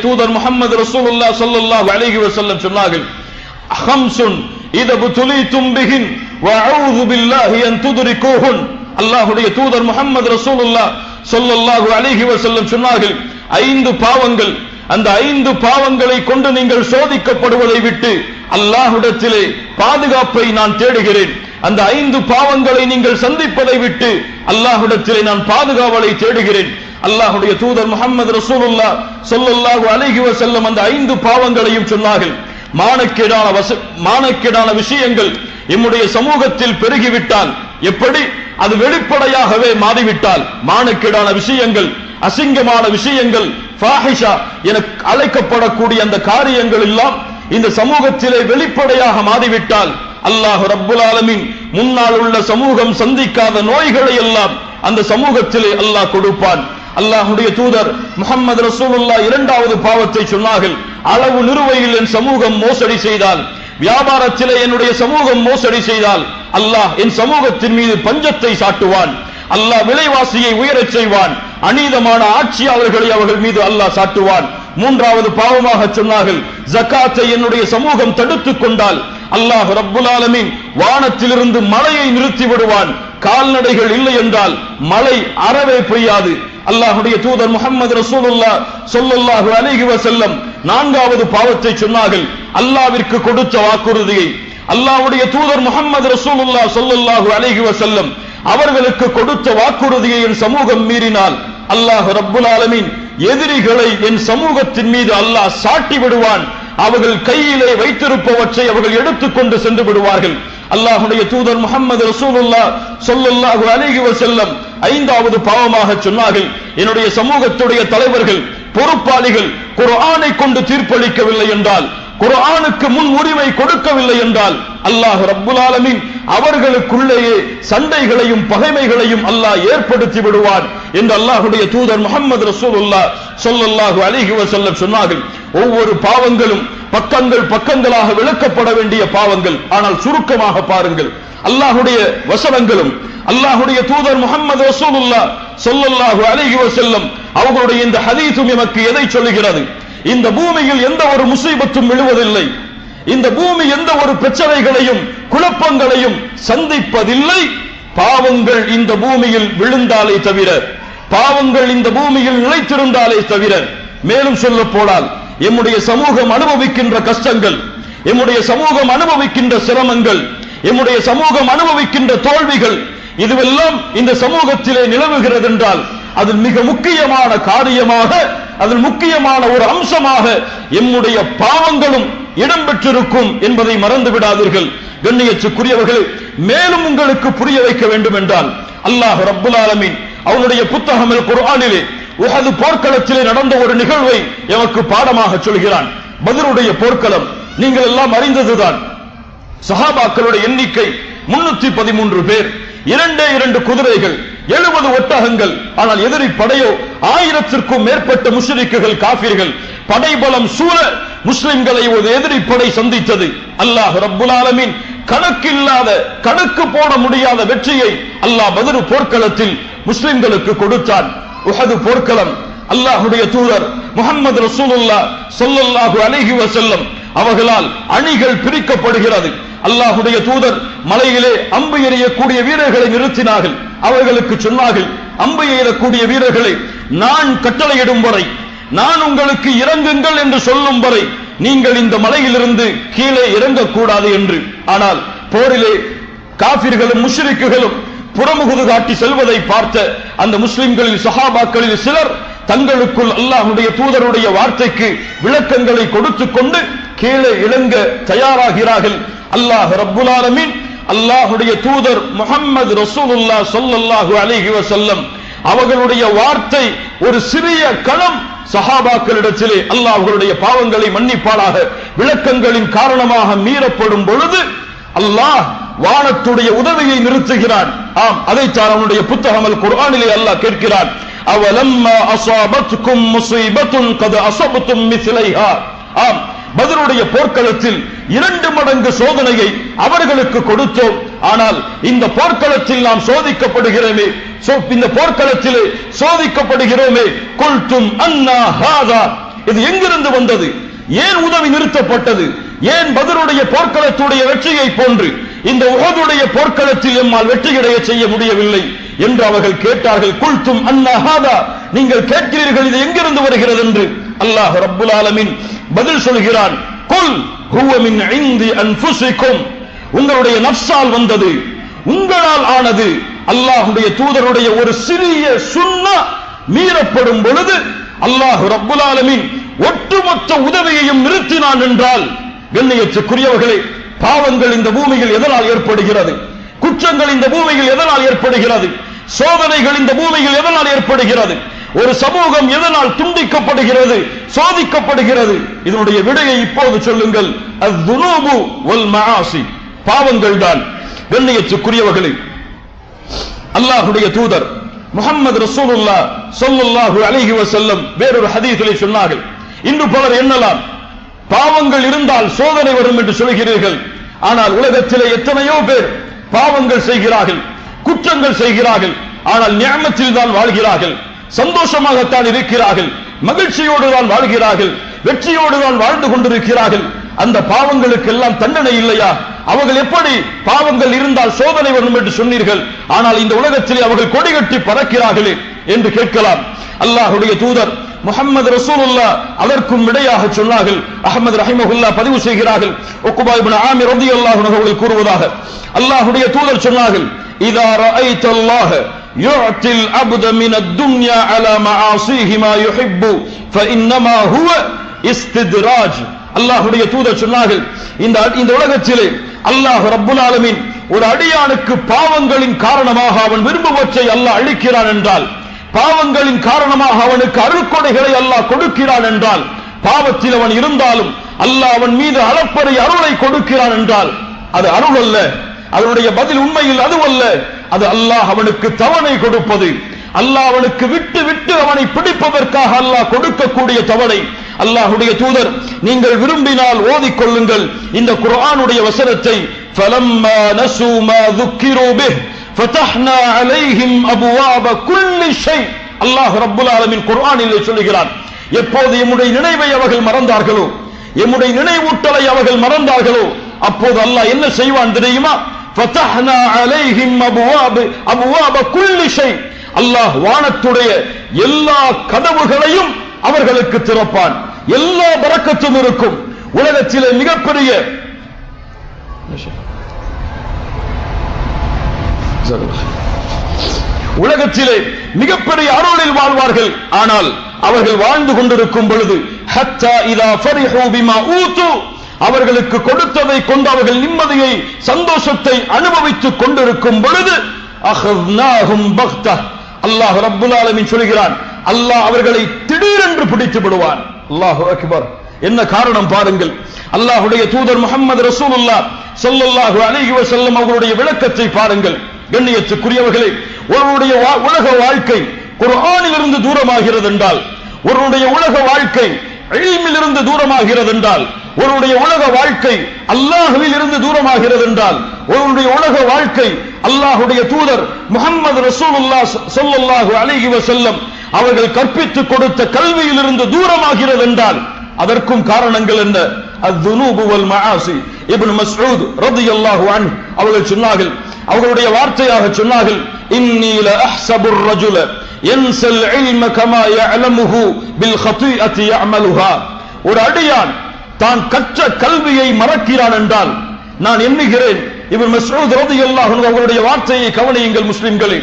தூதர் முஹம்மது ரசூலுல்லாஹ் ஸல்லல்லாஹு அலைஹி வஸல்லம் சொன்னார்கள், ஹம்சுன் இதா புதுலிதும் பிஹின் வ அஊது பில்லாஹி அன் துத்ரிகூஹுன். அல்லாஹ்வுடைய தூதர் முஹம்மது ரசூலுல்லாஹ் ஸல்லல்லாஹு அலைஹி வஸல்லம் சொன்னார்கள், 5 பாவங்கள், அந்த 5 பாவங்களை கொண்டு நீங்கள் சோதிக்கப்படுவதை விட்டு அல்லாஹ்விடத்திலே பாதுகாப்பை நான் தேடுகிறேன். அந்த 5 பாவங்களை நீங்கள் சந்திப்பதை விட்டு அல்லாஹ்விடத்திலே நான் பாதுகாவலை தேடுகிறேன். அல்லாஹ்வுடைய தூதர் முஹம்மது ரசூலுல்லாஹ் ஸல்லல்லாஹு அலைஹி வஸல்லம் அந்த 5 பாவங்களையும் சொன்னார்கள். மானக்கேடான விஷயங்கள் நம்முடைய சமூகத்தில் பெருகிவிட்டால், எப்படி அது வெளிப்படையாகவே மாறிவிட்டால், மானக்கேடான விஷயங்கள், அசிங்கமான விஷயங்கள், ஃபாஹிஷா என அழைக்கப்படக்கூடிய அந்த காரியங்கள் எல்லாம் இந்த சமூகத்திலே வெளிப்படையாக மாறிவிட்டால், அல்லாஹ் ரப்புல் ஆலமீன் முன்னால் உள்ள சமூகம் சந்திக்காத நோய்களை எல்லாம் அந்த சமூகத்திலே அல்லாஹ் கொடுப்பான். அல்லாஹ்வுடைய தூதர் முஹம்மது ரசூலுல்லாஹ் 2வது பாவத்தை சொன்னார்கள், அளவு நிறுவையில் என் சமூகம் மோசடி செய்தால், வியாபாரத்திலே என்னுடைய சமூகம் மோசடி செய்தால், அல்லாஹ் என் சமூகத்தின் மீது பஞ்சத்தை சாட்டுவான். அல்லாஹ் விலைவாசியை உயரச் செய்வான். அநீதமான ஆட்சியாளர்களை அவர்கள் மீது அல்லாஹ் சாட்டுவான். 3வது பாவமாக சொன்னார்கள், ஜகாத்தை என்னுடைய சமூகம் தடுத்துக் கொண்டால் அல்லாஹ் ரப்புல் ஆலமீன் வானத்திலிருந்து மழையை நிறுத்தி விடுவான். கால்நடைகள் இல்லை என்றால் மழை அறவே பெய்யாது. அல்லாஹ்வுடைய தூதர் முஹம்மது ரசூலுல்லாஹ் ஸல்லல்லாஹு அலைஹி வஸல்லம் 4வது பாவத்தை சொன்னார்கள், அல்லாஹ்விற்கு கொடுத்த வாக்குறுதியை, அல்லாஹ்வுடைய தூதர் முஹம்மது ரசூலுல்லாஹ் ஸல்லல்லாஹு அலைஹி வஸல்லம் அவர்களுக்கு கொடுத்த வாக்குறுதியை என் சமூகம் மீறினால் அல்லாஹ் ரப்புல் ஆலமீன் எதிரிகளை என் சமூகத்தின் மீது அல்லாஹ் சாட்டி விடுவான். அவர்கள் கையிலே வைத்திருப்பவற்றை அவர்கள் எடுத்துக்கொண்டு சென்று விடுவார்கள். அல்லாஹ்வுடைய தூதர் முஹம்மது ரசூலுல்லாஹ் ஸல்லல்லாஹு அலைஹி வஸல்லம் 5வது பாவமாக சொன்னார்கள், என்னுடைய சமூகத்துடைய தலைவர்கள், பொறுப்பாளிகள் குர்ஆனை கொண்டு தீர்ப்பளிக்கவில்லை என்றால், குர்ஆனுக்கு முன் உரிமை கொடுக்கவில்லை என்றால் அல்லாஹ் ரப்புல் ஆலமீன் அவர்களுக்குள்ளேயே சண்டைகளையும் பகைமைகளையும் அல்லாஹ் ஏற்படுத்தி விடுவான் என்று அல்லாஹ்வுடைய தூதர் முஹம்மது ரசூலுல்லாஹ் ஸல்லல்லாஹு அலைஹி வஸல்லம் சொன்னார்கள். ஒவ்வொரு பாவங்களும் பக்கங்களாக விளக்கப்பட வேண்டிய பாவங்கள். ஆனால் சுருக்கமாக பாருங்கள், அல்லாஹ்வுடைய வசனங்களும் அல்லாஹ்வுடைய தூதர் முஹம்மது ரசூலுல்லாஹ் ஸல்லல்லாஹு அலைஹி வஸல்லம் அவர்களுடைய இந்த ஹதீஸும் நமக்கு எதை சொல்லுகிறது? இந்த பூமியில் எந்த ஒரு முசீபத்தும் விழுவதில்லை, இந்த பூமி எந்த ஒரு பிரச்சனைகளையும் குழப்பங்களையும் சந்திப்பதில்லை, பாவங்கள் இந்த பூமியில் விழுந்தாலே தவிர, பாவங்கள் இந்த பூமியில் நிலைத்திருந்தாலே தவிர. மேலும் சொல்ல போனால் எம்முடைய சமூகம் அனுபவிக்கின்ற கஷ்டங்கள், எம்முடைய சமூகம் அனுபவிக்கின்ற சிரமங்கள், எம்முடைய சமூகம் அனுபவிக்கின்ற தோல்விகள், இதுவெல்லாம் இந்த சமூகத்திலே நிலவுகிறது என்றால் அதில் மிக முக்கியமான காரியமாக, அதில் முக்கியமான ஒரு அம்சமாக எம்முடைய பாவங்களும் இடம்பெற்றிருக்கும் என்பதை மறந்து விடாதீர்கள். கண்ணியத்துக்குரியவர்களே, மேலும் உங்களுக்கு புரிய வைக்க வேண்டும் என்றால் அல்லாஹ் ரப்புல் ஆலமீன் அவனுடைய புத்தகம் அல் குர்ஆனிலே உஹது போர்க்களத்திலே நடந்த ஒரு நிகழ்வை எமக்கு பாடமாக சொல்கிறான். பத்ருடைய போர்க்களம் நீங்கள் எல்லாம் அறிந்ததுதான். சஹாபாக்களுடைய எண்ணிக்கை 313 பேர், 2 குதிரைகள், 70 ஒட்டகங்கள். ஆனால் எதிரி படையோ 1000த்திற்கும் மேற்பட்ட முஷ்ரிக்குகள், காஃபிர்கள். படைபலம் சூழ முஸ்லிம்களை ஒரு எதிரி படை சந்தித்தது. அல்லாஹ் ரப்புல் ஆலமீன் கணக்கில்லாத, கணக்கு போட முடியாத வெற்றியை அல்லாஹ் பத்ரு போர்க்களத்தில் முஸ்லிம்களுக்கு கொடுத்தான். உஹது போர்க்களம் அல்லாஹ்வுடைய தூதர் முஹம்மது ரசூலுல்லாஹ் ஸல்லல்லாஹு அலைஹி வஸல்லம் அவர்களால் அணிகள் பிரிக்கப்படுகிறது. அல்லாஹ்வுடைய தூதர் மலையிலே அம்பு எறியக்கூடிய வீரர்களை நிறுத்தினார்கள். அவர்களுக்கு சொன்னார்கள், அம்பு எறியக்கூடிய வீரர்களை நான் கட்டளையிடும் வரை, நான் உங்களுக்கு இறங்குங்கள் என்று சொல்லும் வரை நீங்கள் இந்த மலையிலிருந்து கீழே இறங்கக்கூடாது என்று. ஆனால் போரிலே காஃபிர்களும் முஷ்ரிக்குகளும் புறமுகுது காட்டி செல்வதை பார்த்த அந்த முஸ்லிம்களில் சஹாபாக்களில் சிலர் தங்களுக்குள் அல்லாஹ்வுடைய தூதருடைய வார்த்தைக்கு விளக்கங்களை கொடுத்துக் கொண்டு கீழே இறங்க தயாராகிறார்கள். அல்லாஹ் ரப்புல் ஆலமீன் அல்லாஹ்வுடைய தூதர் முஹம்மது ரசூலுல்லாஹ் ஸல்லல்லாஹு அலைஹி வஸல்லம் அவர்களுடைய வார்த்தை ஒரு சிறிய கணம் சஹாபாக்களிடத்திலே அல்லாஹ்வுடைய பாவங்களை மன்னிப்பாளாக விளக்கங்களின் காரணமாக மீறப்படும் பொழுது அல்லாஹ் வானத்துடைய உதவியை நிறுத்துகிறான். ஆம், அதைத்தான் அவனுடைய புத்தகம் அல் குர்ஆனிலே அல்லாஹ் கேட்கிறான், அவலம்மா அஸாபத்கும் முஸீபத்துன் கத் அஸபதும் மிஸ்லைஹா. ஆம், பத்ருடைய போர்க்களத்தில் 2 மடங்கு சோதனையை அவர்களுக்கு கொடுத்தோம். ஆனால் இந்த போர்க்களத்தில் நாம் சோதிக்கப்படுகிறோமே, இந்த போர்க்களத்திலே சோதிக்கப்படுகிறோமே. குல்தும் அன்னா ஹாதா, இது எங்கிருந்து வந்தது? ஏன் உதவி நிறுத்தப்பட்டது? ஏன் பத்ருடைய போர்க்களத்துடைய வெற்றியை போன்று இந்த உஹதுடைய போர்க்களத்தில் எம்மால் வெற்றியடைய செய்ய முடியவில்லை என்று அவர்கள் கேட்டார்கள். குல்தும் அன்ன ஹாதா, நீங்கள் கேட்கிறீர்கள் இது எங்கிருந்து வருகிறது என்று. அல்லாஹ் ரப்புல் ஆலமீன் பதில் சொல்கிறான், குல் ஹுவ மின் இந்தி அன்ஃபுஸிக்கும், உங்களுடைய நஃப்ஸால் வந்தது, உங்களால் ஆனது. அல்லாஹ்வுடைய தூதருடைய ஒரு சிறிய சுன்னா மீறப்படும் பொழுது அல்லாஹ் ரப்புல் ஆலமீன் ஒட்டுமொத்த உதவியையும் நிறுத்தினான் என்றால், கண்ணியத்துக்குரியவர்களே, பாவங்கள் இந்த பூமியில் எதனால் ஏற்படுகிறது? குற்றங்கள் இந்த பூமியில் எதனால் ஏற்படுகிறது? சோதனைகள் இந்த பூமியில் எதனால் ஏற்படுகிறது? ஒரு சமூகம் எதனால் துண்டிக்கப்படுகிறது, சோதிக்கப்படுகிறது? இதனுடைய விடையை இப்போது சொல்லுங்கள். அஸ்துனூபு வல் மஆசி, பாவங்கள் தான். கண்ணியத்துக்குரியவர்களே, அல்லாஹ்வுடைய தூதர் முஹம்மது ரசூலுல்லாஹ் ஸல்லல்லாஹு அலைஹி வஸல்லம் வேறொரு ஹதீஸிலே சொன்னார்கள், இன்று பலர் எண்ணலாம், பாவங்கள் இருந்தால் சோதனை வரும் என்று சொல்கிறீர்கள். ஆனால் உலகத்திலே எத்தனையோ பேர் பாவங்கள் செய்கிறார்கள், குற்றங்கள் செய்கிறார்கள், ஆனால் நிஅமத்தில் தான் வாழ்கிறார்கள், சந்தோஷமாகத்தான் இருக்கிறார்கள், மகிழ்ச்சியோடு தான் வாழ்கிறார்கள், வெற்றியோடு தான் வாழ்ந்து கொண்டிருக்கிறார்கள். அந்த பாவங்களுக்கெல்லாம் தண்டனை இல்லையா? அவர்கள் எப்படி பாவங்கள் இருந்தால் சோதனை வரும் என்று சொன்னீர்கள், ஆனால் இந்த உலகத்திலே அவர்கள் கொடிகட்டி பறக்கிறார்களே என்று கேட்கலாம். அல்லாஹ்வுடைய தூதர் முஹம்மது ரசூலுல்லாஹ் அதற்கும் விடையாக சொன்னார்கள். அஹ்மத் ரஹிமஹுல்லாஹ் பதிவு செய்கிறார்கள், உக்பா இப்னு ஆமிர் ரலியல்லாஹு அன்ஹு அவர்கள் கூறுவதாக, அல்லாஹ்வுடைய தூதர் சொன்னார்கள், இதா ரஅய்தல்லாஹ யுஅத்தில் அப்த மினத் துன்யா அலா மஆசிஹி மா யுஹிப்பு ஃபஇன்னமா ஹுவ இஸ்தித்ராஜ். அல்லாஹ்வுடைய தூதர் சொன்னார்கள், இந்த உலகத்திலே அல்லாஹ் ரப்புல் ஆலமீன் ஒரு அடியானுக்கு பாவங்களின் காரணமாக அவன் விரும்புவற்றை அல்லாஹ் அளிக்கிறான் என்றால், பாவங்களின் காரணமாக அவனுக்கு அருள்கொடைகளை அல்லாஹ் கொடுக்கிறான் என்றால், பாவத்தில் அவன் இருந்தாலும் அல்லாஹ் அவன் மீது அளப்பறை அருளை கொடுக்கிறான் என்றால், அது அருள் அல்ல. அதனுடைய பதில் உண்மையில் அதுவல்ல, அது அல்லாஹ் அவனுக்கு தவணை கொடுப்பது, அல்லாஹ் அவனுக்கு விட்டு விட்டு அவனை பிடிப்பதற்காக அல்லாஹ் கொடுக்கக்கூடிய தவணை. அல்லாஹ்வுடைய தூதர், நீங்கள் விரும்பினால் ஓதிக்கொள்ளுங்கள் இந்த குர்ஆனுடைய வசனத்தை, ஃபலம்மா நஸூ மா ذுக்கிரு பிஹ் ஃபதஹ்னா அலைஹிம் அபுவாப குல்லி ஷை. அல்லாஹ் ரப்புல் ஆலமீன் குர்ஆனிலே சொல்கிறான், எப்போது எம்முடைய நினைவை அவர்கள் மறந்தார்களோ, எம்முடைய நினைவூட்டலை அவர்கள் மறந்தார்களோ, அப்போது அல்லாஹ் என்ன செய்வான் தெரியுமா? ஃபதஹ்னா அலைஹிம் அபுவாப குல்லி ஷை. அல்லாஹ் வானத்துடைய எல்லா கதவுகளையும் அவர்களுக்கு திறப்பான், எல்லா பரக்கத்தும் இருக்கும். உலகத்திலே மிகப்பெரிய உலகத்திலே மிகப்பெரிய அருளில் வாழ்வார்கள். ஆனால் அவர்கள் வாழ்ந்து கொண்டிருக்கும் பொழுது ஹத்தா இதா ஃபரிஹு பிமா ஊது, அவர்களுக்கு கொடுத்ததை கொண்டு அவர்கள் நிம்மதியை சந்தோஷத்தை அனுபவித்துக் கொண்டிருக்கும் பொழுது அஹ்னாஹும் பக்தா, அல்லாஹ் ரப்புல் ஆலமீன் சொல்கிறான், அல்லாஹ் அவர்களை திடீரென்று பிடித்து விடுவான். அல்லாஹு அக்பர். என்ன காரணம் பாருங்கள். அல்லாஹ்வுடைய தூதர் முஹம்மது ரசூலுல்லாஹ் ஸல்லல்லாஹு அலைஹி வஸல்லம் அவர்களுடைய விளக்கத்தை பாருங்கள். கண்ணியத்துக்குரியவர்களே, ஒருவருடைய உலக வாழ்க்கை குர்ஆனிலிருந்து தூரமாகிறது என்றால், ஒருவருடைய உலக வாழ்க்கை இல்மிலிருந்து தூரமாகிறது என்றால், ஒருவருடைய உலக வாழ்க்கை அல்லாஹ்வில் இருந்து தூரமாகிறது என்றால், ஒருவருடைய உலக வாழ்க்கை அல்லாஹ்வுடைய தூதர் முஹம்மது ரசூலுல்லாஹ் ஸல்லல்லாஹு அலைஹி வஸல்லம் அவர்கள் கற்பித்துக் கொடுத்த கல்வியிலிருந்து தூரமாகிறது என்றால், அதற்கும் காரணங்கள் என்ன? அஸ்துனூபு வல் மஆசி. இப்னு மஸ்ஊத் ரலியல்லாஹு அன்ஹு அவர்கள் சொன்னார்கள், அவர்களுடைய வார்த்தையாக சொன்னார்கள், இன்னி ல அஹ்ஸபுர் ரஜுல யன்ஸல் இல்ம கமா யஅலமுஹு பில் ஹதீஅத்தி யஅமலுஹா. ஒரு அடியான் தான் கற்ற கல்வியை மறக்கிறான் என்றால் நான் எண்ணுகிறேன். இப்னு மஸ்ஊத் ரலியல்லாஹு அன்ஹு அவர்களுடைய வார்த்தையை கவனியுங்கள் முஸ்லிம்களே.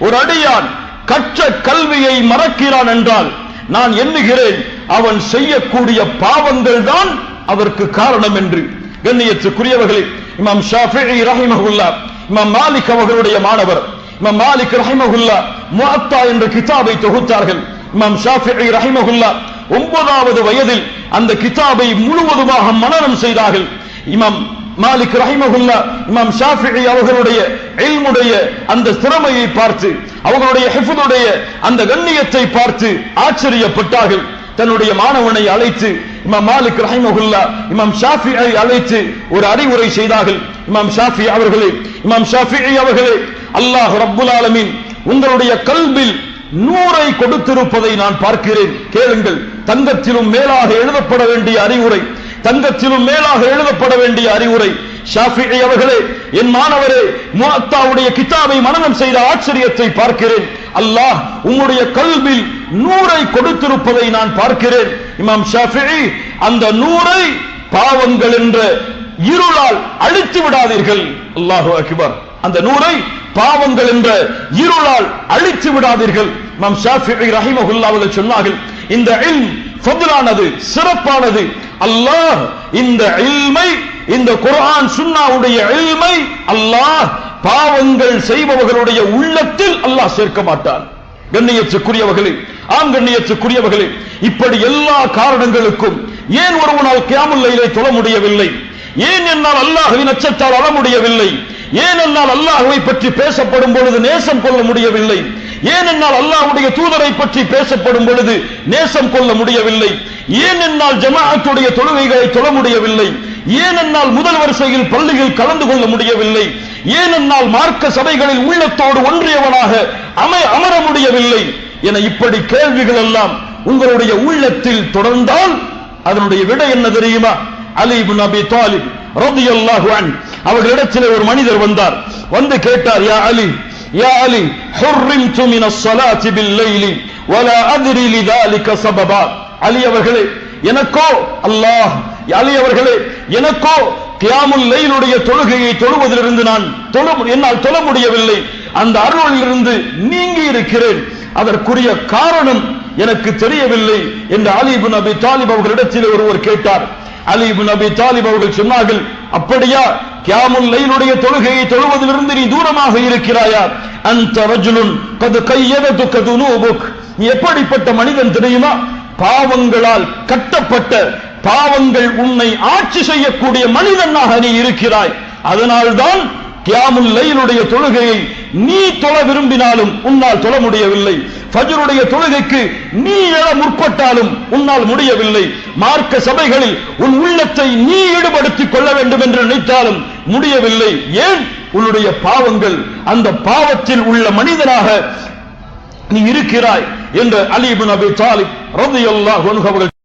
ஒரு அடியான் கற்ற கல்வியை மறக்கிறான் என்றால் நான் எண்ணுகிறேன் அவன் செய்யக்கூடிய பாவங்கள் தான் அதற்கு காரணம் என்று. கண்ணியத்துக்குரியவர்களே, இமாம் ஷாஃபிஈ ரஹிமஹுல்லாஹ், இமாம் மாலிக் அவர்களுடைய மாணவர் இமாம் மாலிக் ரஹிமஹுல்லாஹ் முஅத்தா என்ற கிதாபை தொகுத்தார்கள். இமாம் ஷாஃபிஈ ரஹிமஹுல்லாஹ் 9வது வயதில் அந்த கிதாபை முழுவதுமாக மனனம் செய்தார்கள். இமாம் மாலிக் ரஹிமஹுல்லாஹ் இமாம் ஷாஃபிஈ அவர்களுடைய இல்முடைய அந்த திறமையை பார்த்து, அவர்களுடைய ஹிஃபுடைய அந்த கண்ணியத்தை பார்த்து ஆச்சரியப்பட்டார்கள். தன்னுடைய மாணவனை அழைத்து இமாம் மாலிக் ரஹிமஹுல்லாஹ் இமாம் ஷாஃபிஈ அழைத்து ஒரு அறிவுரை செய்தார்கள். இமாம் ஷாஃபிஈ அவர்களே, அல்லாஹ் ரப்புல் ஆலமீன் உங்களுடைய கல்பில் நூரை கொடுத்திருப்பதை நான் பார்க்கிறேன். கேளுங்கள், தங்கத்திலும் மேலாக எழுதப்பட வேண்டிய அறிவுரை, தங்கத்திலும் மேலாக எழுதப்பட வேண்டிய அறிவுரை. ஷாஃபிஈ அவர்களே, என் மாணவரே, முஅத்தாவுடைய கிதாபை மனனம் செய்த ஆச்சரியத்தை பார்க்கிறேன். அல்லாஹ் உம்முடைய கல்பில் நூரை கொடுத்திருப்பதை நான் பார்க்கிறேன். இமாம் ஷாஃபிஈ, அந்த நூரை பாவங்கள் என்ற இருளால் அழித்து விடாதீர்கள். அல்லாஹு அக்பர். அந்த நூரை பாவங்கள் என்ற இருளால் அழித்து விடாதீர்கள். இமாம் ஷாஃபிஈ ரஹிமஹுல்லாஹ் அவர்கள் சொன்னார்கள், இந்த இல்ம் ஃபضலானது, சிறப்பானது. அல்லாஹ் இந்த இல்மை, இந்த குர்ஆன் சுன்னாவுடைய இல்மை அல்லாஹ் பாவங்கள் செய்பவர்களுடைய உள்ளத்தில் அல்லாஹ் சேர்க்க மாட்டான். கண்ணியத்துக்குரியவர்களே, ஆம் கண்ணியத்துக்குரியவர்களே, இப்படி எல்லா காரணங்களுக்கும் ஏன் ஒருவனால் கியாமுல் லைலை தொழ முடியவில்லை? ஏன் என்னால் அல்லாஹ்வின் அச்சத்தால் அழ முடியவில்லை? ஏன் என்னால் அல்லாஹ்வை பற்றி பேசப்படும் பொழுது நேசம் கொள்ள முடியவில்லை? ஏன் என்னால் அல்லாஹ்வுடைய தூதரை பற்றி பேசப்படும் பொழுது நேசம் கொள்ள முடியவில்லை? ஏன் என்னால் ஜமாஅத்துடைய தொழுகைகளை தொழ முடியவில்லை? ஏன் என்னால் முதல் வரிசையில் பள்ளியில் கலந்து கொள்ள முடியவில்லை? ஏன் என்னால் மார்க்க சபைகளில் உள்ளத்தோடு ஒன்றியவனாக அமர முடியவில்லை என இப்படி கேள்விகள் எல்லாம் உங்களுடைய உள்ளத்தில் தொடர்ந்தால் அதனுடைய விடை என்ன தெரியுமா? அலி இப்னு அபி தாலிப் ரலியல்லாஹு அன்ஹு அவர்களிடத்தில் ஒரு மனிதர் வந்தார். வந்து கேட்டார், யா அலி, யா அலி, ஹுர்ரிம்து மினஸ் ஸலாத்தி பில் லைலி வலா அத்ரி லிதாலிக சபபா. அலி அவர்களே, எனக்கோ அல்லாஹ், அலி அவர்களே, எனக்கோ கியாமுல் லைலுடைய தொழுகையை தொழுவதிலிருந்து என்னால் தொழ முடியவில்லை. அந்த அருளிலிருந்து நீங்கி இருக்கிறேன். அதற்குரிய காரணம் எனக்கு தெரியவில்லை என்று அலி இப்னு அபி தாலிப் அவர்களிடத்தில் ஒருவர் கேட்டார். அலி இப்னு அபி தாலிப் அவர்கள் சொன்னார்கள், அப்படியா, கியாமுல் லைலுடைய தொழுகையை தொழுவதிலிருந்து நீ தூரமாக இருக்கிறாயா? அன்த ரஜுலுன் கத் கையததுக துனூபுக். நீ எப்படிப்பட்ட மனிதன் தெரியுமா? பாவங்களால் கட்டப்பட்ட, பாவங்கள் உன்னை ஆட்சி செய்யக்கூடிய மனிதனாக நீ இருக்கிறாய். அதனால்தான் கியாமுல் லைலுடைய தொழுகையை நீ தொழ விரும்பினாலும் உன்னால் தொழ முடியவில்லை. ஃபஜ்ருடைய தொழுகைக்கு நீ எழ முற்பட்டாலும் உன்னால் முடியவில்லை. மார்க்க சபைகளில் உன் உள்ளத்தை நீ ஈடுபடுத்திக் கொள்ள வேண்டும் என்று நினைத்தாலும் முடியவில்லை. ஏன்? உன்னுடைய பாவங்கள், அந்த பாவத்தில் உள்ள மனிதனாக நீ இருக்கிறாய் என்று அலி இப்னு அபி தாலிப் ரலியல்லாஹு அன்ஹு அவர்கள்